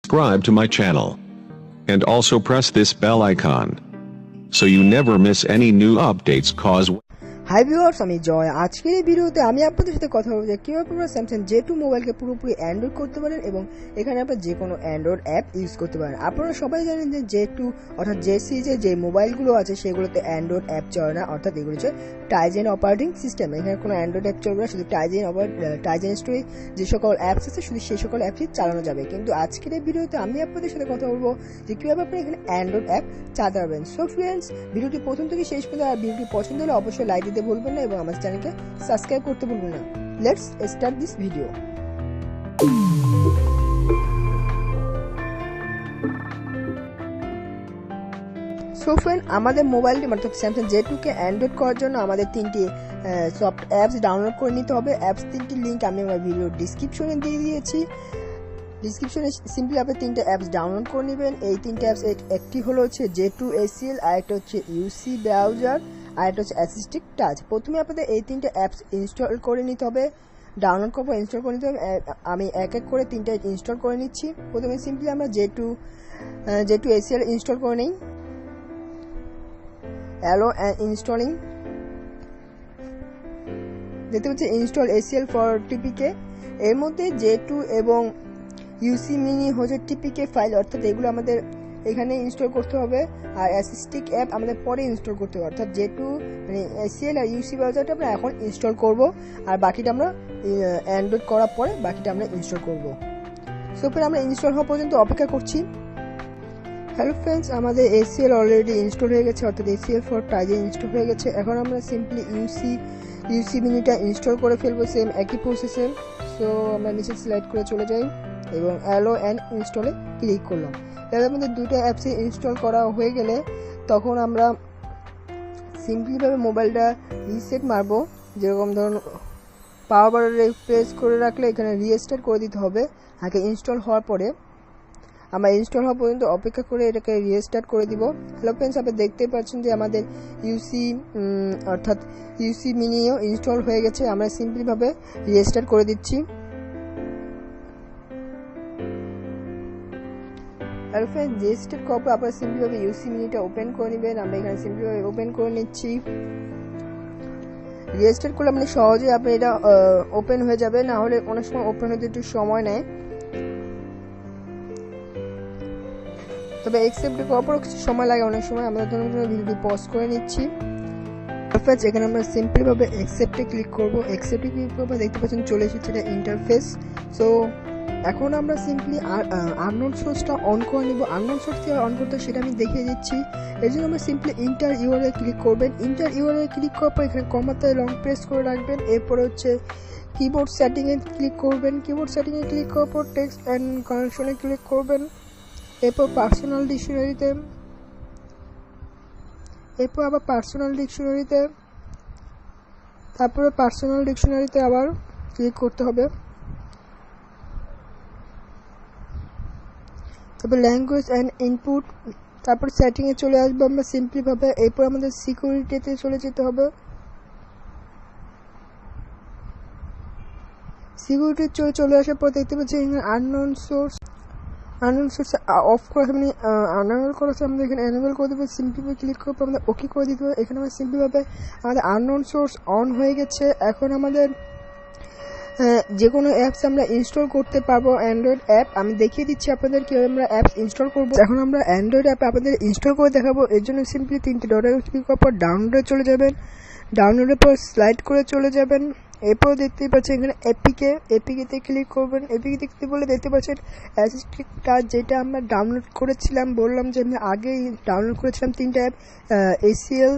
Subscribe to my channel. And also press this bell icon. So you never miss any new updates cause hi viewers, আমি জয়। আজকের এই ভিডিওতে আমি আপনাদের সাথে কথা বলবো যে কীভাবে আপনারা স্যামসাং J2 মোবাইলকে পুরোপুরি অ্যান্ড্রয়েড করতে পারেন এবং এখানে আপনারা যে কোনো অ্যান্ড্রয়েড অ্যাপ ইউজ করতে পারেন। আপনারা সবাই জানেন যে J2 অর্থাৎ J সিরিজের যে মোবাইলগুলো আছে সেগুলোতে অ্যান্ড্রয়েড অ্যাপ চলে না, অর্থাৎ এগুলো হচ্ছে টাইজেন অপারেটিং সিস্টেম। এখানে কোনো অ্যান্ড্রয়েড অ্যাপ চলবে না, শুধু টাইজেন স্টোরে যে সকল অ্যাপস আছে শুধু সেই সকল অ্যাপসই চালানো যাবে। কিন্তু আজকের এই ভিডিওতে আমি আপনাদের সাথে কথা বলবো যে কীভাবে আপনি এখানে অ্যান্ড্রয়েড অ্যাপ চালাতে পারবেন। সো ফ্রেন্ডস, ভিডিওটি প্রথম থেকে শেষ পর্যন্ত, আর ভিডিওটি পছন্দ হলে অবশ্যই লাইক দিতে ভুলবেন না এবং আমার চ্যানেলকে সাবস্ক্রাইব করতে ভুলবেন না। Let's start this video. So friend, আমাদের মোবাইলটি অর্থাৎ স্যামসাং J2 কে অ্যান্ড্রয়েড করার জন্য আমাদের তিনটি সফট অ্যাপস ডাউনলোড করে নিতে হবে। অ্যাপস তিনটির লিঙ্ক আমি আমার ভিডিও ডিসক্রিপশনে দিয়ে দিয়েছি। ডিসক্রিপশনে সিম্পলি আপনি তিনটে অ্যাপস ডাউনলোড করে নেবেন। এই তিনটে অ্যাপস, একটি হলো হচ্ছে J2 ACL, আরেকটা হচ্ছে ইউসি ব্রাউজার, আর একটা হচ্ছে অ্যাসিস্টিক টাচ। প্রথমে আপনাদের এই তিনটে অ্যাপস ইনস্টল করে নিতে হবে, ডাউনলোড করবো, ইনস্টল করে নিতে হবে। আমি এক এক করে তিনটে ইনস্টল করে নিচ্ছি। প্রথমে সিম্পলি আমরা J2 ACL ইনস্টল করে নিই। অ্যালো অ্যান্ড ইনস্টলিং, দেখতে পাচ্ছি ইনস্টল ACL ফর টিপিকে। এর মধ্যে J2 এবং ইউসি মিনি হচ্ছে টিপিকে ফাইল, অর্থাৎ এগুলো আমাদের এখানে ইনস্টল করতে হবে। আর অ্যাসিস্টিক অ্যাপ আমাদের পরে ইনস্টল করতে হবে, অর্থাৎ J2 মানে ACL আর ইউসি ব্রাউজারটা আমরা এখন ইনস্টল করব, আর বাকিটা আমরা অ্যান্ড্রয়েড করার পরে বাকিটা আমরা ইনস্টল করব। সো ফির আমরা ইনস্টল হওয়া পর্যন্ত অপেক্ষা করছি। হ্যালো ফ্রেন্ডস, আমাদের ACL অলরেডি ইনস্টল হয়ে গেছে, অর্থাৎ ACL ফর টাইজেন ইনস্টল হয়ে গেছে। এখন আমরা সিম্পলি ইউসি মিনিটা ইনস্টল করে ফেলবো, সেম একই প্রসেসে। সো আমরা নিচে সিলেক্ট করে চলে যাই এবং অ্যালো অ্যান্ড ইনস্টলে ক্লিক করলাম। এবার আমাদের দুটো অ্যাপসে ইনস্টল করা হয়ে গেলে তখন আমরা সিম্পলিভাবে মোবাইলটা রিসেট মারবো। যেরকম ধরুন পাওয়ার বাটনে প্রেস করে রাখলে এখানে রিস্টার্ট করে দিতে হবে। আগে ইনস্টল হওয়ার পরে আমরা ইনস্টল হওয়া পর্যন্ত অপেক্ষা করে এটাকে রিস্টার্ট করে দিব। হ্যালো ফ্রেন্ডস, আপনি দেখতে পাচ্ছেন যে আমাদের ইউসি মিনিও ইনস্টল হয়ে গেছে। আমরা সিম্পলিভাবে রিস্টার্ট করে দিচ্ছি। হ্যালো ফ্রেন্ডস, রিস্টার্ট করার পর আপনারা সিম্পলিভাবে ইউসি মিনিটা ওপেন করে নেবেন। আমরা এখানে সিম্পলিভাবে ওপেন করে নিচ্ছি। রিস্টার্ট করলে আপনি সহজে আপনি এটা ওপেন হয়ে যাবে, না হলে অনেক সময় ওপেন হতে একটু সময় নেয়। তবে অ্যাকসেপ্ট করার পর কিছু সময় লাগে অনেক সময়। আমরা ধরুন ভিডিওটি পজ করে নিচ্ছি। এখানে আমরা সিম্পলিভাবে অ্যাকসেপ্টে ক্লিক করব। অ্যাকসেপ্টে ক্লিক করবো, দেখতে পাচ্ছেন চলে এসেছে এটা ইন্টারফেস। সো এখন আমরা সিম্পলি আননোন সোর্সটা অন করে নিব। আননোন সোর্স দিয়ে অন করতে সেটা আমি দেখিয়ে দিচ্ছি। এর জন্য আমরা সিম্পলি ইন্টার ইউআরএল ক্লিক করবেন। ইন্টার ইউআরএল ক্লিক করার পর এখানে কমাতে লং প্রেস করে রাখবেন। এরপরে হচ্ছে কিবোর্ড সেটিংয়ে ক্লিক করবেন। কিবোর্ড সেটিংয়ে ক্লিক করার পর টেক্সট অ্যান্ড কানেকশনে ক্লিক করবেন। এরপর পার্সোনাল ডিকশনারিতে, তারপরে পার্সোনাল ডিকশনারিতে আবার ক্লিক করতে হবে। তারপর ল্যাঙ্গুয়েজ অ্যান্ড ইনপুট, তারপর সেটিংয়ে চলে আসবো আমরা সিম্পলিভাবে। এরপর আমাদের সিকিউরিটিতে চলে যেতে হবে। সিকিউরিটি চলে আসার পর দেখতে পাচ্ছি এখানে আননোন সোর্স অফ করা, মানে আনএবল করা আছে, আমরা এখানে এনেবল করে দেবো। সিম্পলিভাবে ক্লিক করার পর আমরা ওকে করে দিতে হবে। এখানে আমরা সিম্পলিভাবে আমাদের আননোন সোর্স অন হয়ে গেছে। এখন আমাদের যে কোনো অ্যাপস আমরা ইনস্টল করতে পারবো, অ্যান্ড্রয়েড অ্যাপ। আমি দেখিয়ে দিচ্ছি আপনাদের কীভাবে আমরা অ্যাপস ইনস্টল করবো। এখন আমরা অ্যান্ড্রয়েড অ্যাপ আপনাদের ইনস্টল করে দেখাবো। এর জন্য সিম্পলি তিনটে ডটে ক্লিক করার পর ডাউনলোডে চলে যাবেন। ডাউনলোডের পর স্লাইড করে চলে যাবেন। এরপর দেখতেই পাচ্ছেন এখানে এপিকেতে ক্লিক করবেন। এপিকে দেখতে বলে দেখতে পাচ্ছেন অ্যাসিস্টিক টাচ, যেটা আমরা ডাউনলোড করেছিলাম। বললাম যে আমি আগেই ডাউনলোড করেছিলাম তিনটা অ্যাপ, ACL,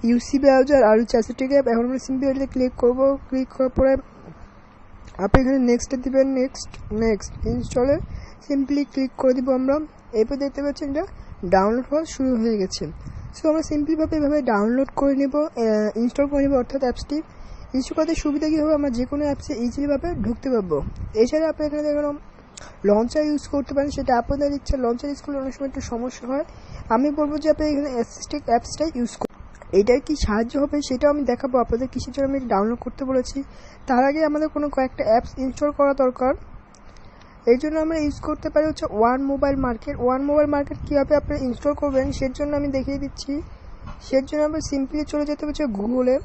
ইউসি ব্রাউজার আর অ্যাসিস্টিক অ্যাপ। এখন আমরা সিম্পলি এটাতে ক্লিক করবো। ক্লিক করার পরে আপনি এখানে নেক্সট দিবেন। নেক্সট ইনস্টলে সিম্পলি ক্লিক করে দিব আমরা। এরপর দেখতে পাচ্ছেন এটা ডাউনলোড হওয়া শুরু হয়ে গেছে। সো আমরা সিম্পলিভাবে এভাবে ডাউনলোড করে নেব, ইনস্টল করে নেব। অর্থাৎ অ্যাপসটি ইনস্টল করতে সুবিধা কী হবে, আমরা যে কোনো অ্যাপসে ইজিলিভাবে ঢুকতে পারবো। এছাড়া আপনি এখানে দেখুন লঞ্চার ইউজ করতে পারেন, সেটা আপনাদের ইচ্ছা। লঞ্চার ইউজ করলে অনেক সময় একটু সমস্যা হয়। আমি বলবো যে আপনি এখানে অ্যাসিস্টিক অ্যাপসটাই ইউজ করুন। এটার কি সাহায্য হবে সেটাও আমি দেখাবো আপনাদের, কিসের জন্য আমি ডাউনলোড করতে বলেছি। তার আগে আমাদের কয়েকটা অ্যাপস ইনস্টল করা দরকার। এই জন্য আমরা ইউজ করতে পারি হচ্ছে one mobile market. One mobile market কীভাবে আপনারা ইনস্টল করবেন সের জন্য আমি দেখিয়ে দিচ্ছি। সের জন্য আমরা সিম্পলি চলে যেতে হচ্ছে গুগলে।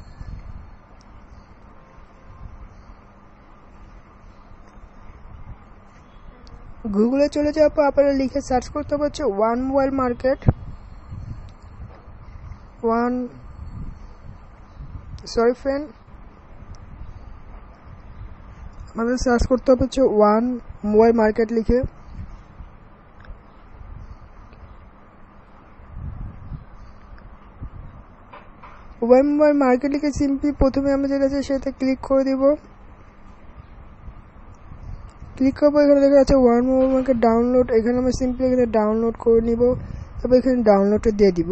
গুগলে চলে যাওয়ার পর আপনারা লিখে সার্চ করতে হবে হচ্ছে ওয়ান মোবাইল মার্কেট। আমাদের সার্চ করতে হবে হচ্ছে ওয়ান মোবাইল মার্কেট লিখে। ওয়ান মোবাইল মার্কেট লিখে সিম্পলি প্রথমে আমরা যেটা আছে সেটা ক্লিক করে দিব। ক্লিক করবো, এখানে দেখা যাচ্ছে ওয়ান মোবাইল মার্কেট ডাউনলোড। এখানে আমরা সিম্পলি এখানে ডাউনলোড করে নিব, তারপর এখানে ডাউনলোডে দিয়ে দিব।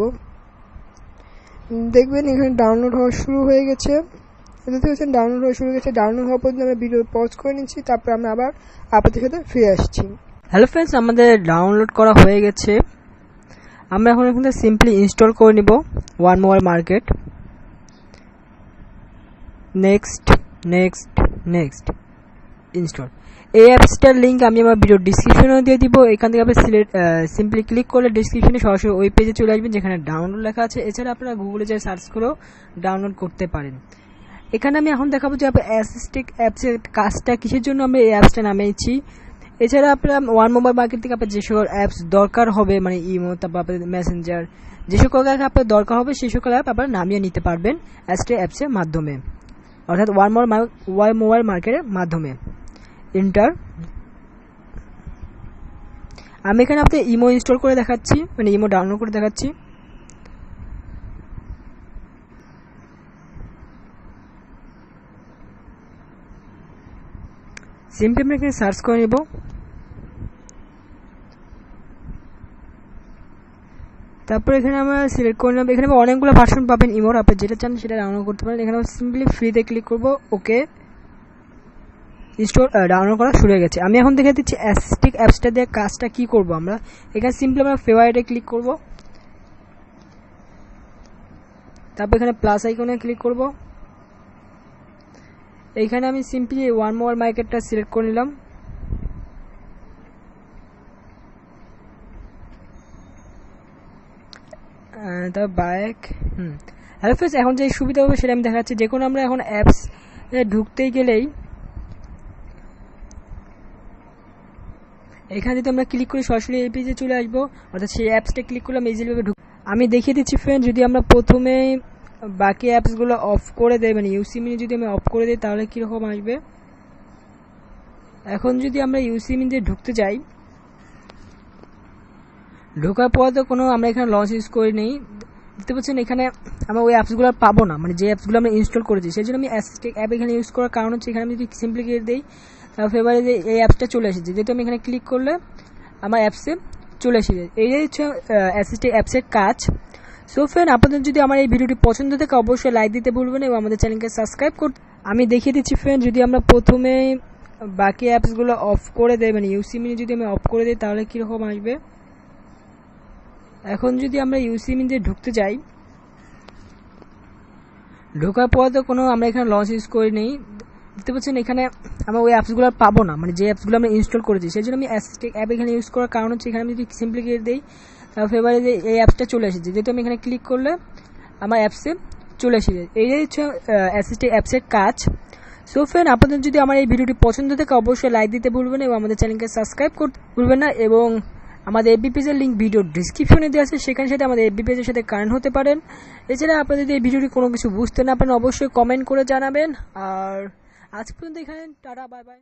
দেখবেন এখানে ডাউনলোড হওয়া শুরু হয়ে গেছে। দেখতে পাচ্ছেন ডাউনলোড হওয়া শুরু হয়ে গেছে। ডাউনলোড হওয়ার পর আমরা ভিডিও পজ করে নিচ্ছি, তারপর আমরা আবার আপনাদের সাথে ফিরে আসছি। হ্যালো ফ্রেন্ডস, আমাদের ডাউনলোড করা হয়ে গেছে। আমরা এখন এখান থেকে সিম্পলি ইনস্টল করে নিব one mobile market. Next next next install. এই অ্যাপসটার লিঙ্ক আমি আমার ভিডিও ডিসক্রিপশনেও দিয়ে দিব। এখান থেকে আপনি সিম্পলি ক্লিক করলে ডিসক্রিপশনে সরাসরি ওই পেজে চলে আসবেন যেখানে ডাউনলোড লেখা আছে। এছাড়া আপনারা গুগলে যে সার্চ করেও ডাউনলোড করতে পারেন। এখানে আমি এখন দেখাবো যে আপনার অ্যাসিস্টিক অ্যাপসের কাজটা কিসের জন্য আমরা এই অ্যাপসটা নামিয়েছি। এছাড়া আপনারা ওয়ান মোবাইল মার্কেট থেকে আপনার যে সকল অ্যাপস দরকার হবে, মানে ইমো, তারপর আপনাদের মেসেঞ্জার, যে সকল অ্যাপ আপনার দরকার হবে সেই সকল অ্যাপ আপনারা নামিয়ে নিতে পারবেন অ্যাপসের মাধ্যমে, অর্থাৎ ওয়ান মোবাইল মার্কেটের মাধ্যমে। ইন্টার আমি এখানে আপনাদের ইমো ইনস্টল করে দেখাচ্ছি, মানে ইমো ডাউনলোড করে দেখাচ্ছি। সিম্পলি আমরা এখানে সার্চ করে নেব। তারপর এখানে আমরা সিলেক্ট করে নেব। এখানে অনেকগুলো ভার্সন পাবেন ইমোর, আপনি যেটা চান সেটা ডাউনলোড করতে পারেন। এখানে সিম্পলি ফ্রিতে ক্লিক করব, ওকে। ইনস্টল ডাউনলোড করা শুরু হয়ে গেছে। আমি এখন দেখে দিচ্ছি অ্যাসিস্টিক অ্যাপসটা দিয়ে কাজটা কি করব আমরা। এখানে সিম্পলি আমরা ফেভারিটে ক্লিক করব, তারপর এখানে প্লাস আইকনে ক্লিক করব। এইখানে আমি সিম্পলি ওয়ান মোবাইল মার্কেটটা সিলেক্ট করে নিলাম। তারপর বাইক। হ্যালো ফ্রেন্ডস, এখন যে সুবিধা হবে সেটা আমি দেখাচ্ছি। যে কোনো আমরা এখন অ্যাপস ঢুকতেই গেলেই এখানে যদি আমরা ক্লিক করি সরাসরি এই পেজে চলে আসবো, অর্থাৎ সেই অ্যাপসটা ক্লিক করলাম ইজিলিভাবে আমি দেখিয়ে দিচ্ছি ফ্রেন্ড। যদি আমরা প্রথমে বাকি অ্যাপসগুলো অফ করে দেয়, মানে ইউসি মিনি যদি আমি অফ করে দিই তাহলে কীরকম আসবে। এখন যদি আমরা ইউসি মিনিতে ঢুকতে যাই, ঢোকার পর তো কোনো আমরা এখানে লঞ্চ ইউজ করে নেই, দেখতে পাচ্ছেন এখানে আমরা ওই অ্যাপসগুলো পাবো না, মানে যে অ্যাপসগুলো আমরা ইনস্টল করেছি। সেই জন্য আমি অ্যাসিস্টিক অ্যাপ এখানে ইউজ করার কারণ হচ্ছে এখানে আমি যদি সিম্পলি ক্লিক দিই ফেভারিটে এই অ্যাপসটা চলে এসেছে, যেহেতু আমি এখানে ক্লিক করলে আমার অ্যাপসে চলে এসেছে। এই হচ্ছে অ্যাসিস্টিক অ্যাপসের কাজ। সো ফ্রেন্ড, আপনাদের যদি আমার এই ভিডিওটি পছন্দ থাকে অবশ্যই লাইক দিতে ভুলবেন এবং আমাদের চ্যানেলকে সাবস্ক্রাইব করতে। আমি দেখিয়ে দিচ্ছি ফ্রেন্ড, যদি আমরা প্রথমে বাকি অ্যাপসগুলো অফ করে দেয়, মানে ইউসি মিনি যদি আমি অফ করে দিই তাহলে কীরকম আসবে। এখন যদি আমরা ইউসি মিনিতে ঢুকতে যাই, ঢোকার পর তো কোনো আমরা এখানে লঞ্চ ইউজ করে নেই, দেখতে পাচ্ছেন এখানে আমরা ওই অ্যাপসগুলো পাবো না, মানে যে অ্যাপসগুলো আমরা ইনস্টল করেছি। সেই জন্য আমি অ্যাসিস্টিক অ্যাপ এখানে ইউজ করার কারণ হচ্ছে এখানে আমি যদি সিম্পলি ক্লিক দিই ফেভারিটে এই অ্যাপসটা চলে এসেছে, যেহেতু আমি এখানে ক্লিক করলে আমার অ্যাপসে চলে এসেছে। এই হচ্ছে অ্যাসিস্টিক অ্যাপসের কাজ। সো ফ্রেন্ড, আপনাদের যদি আমার এই ভিডিওটি পছন্দ থাকে অবশ্যই লাইক দিতে ভুলবেন এবং আমাদের চ্যানেলকে সাবস্ক্রাইব করতে ভুলবেন না। এবং আমাদের এফবি পেজের লিঙ্ক ভিডিও ডিসক্রিপশনে দেওয়া আছে, সেখানে সাথে আমাদের এফবি পেজের সাথে কানেক্ট হতে পারেন। এছাড়া আপনাদের যদি এই ভিডিওটি কোনো কিছু বুঝতে না পারেন অবশ্যই কমেন্ট করে জানাবেন। আর আজ পর্যন্ত এখানে টাটা, বাই বাই।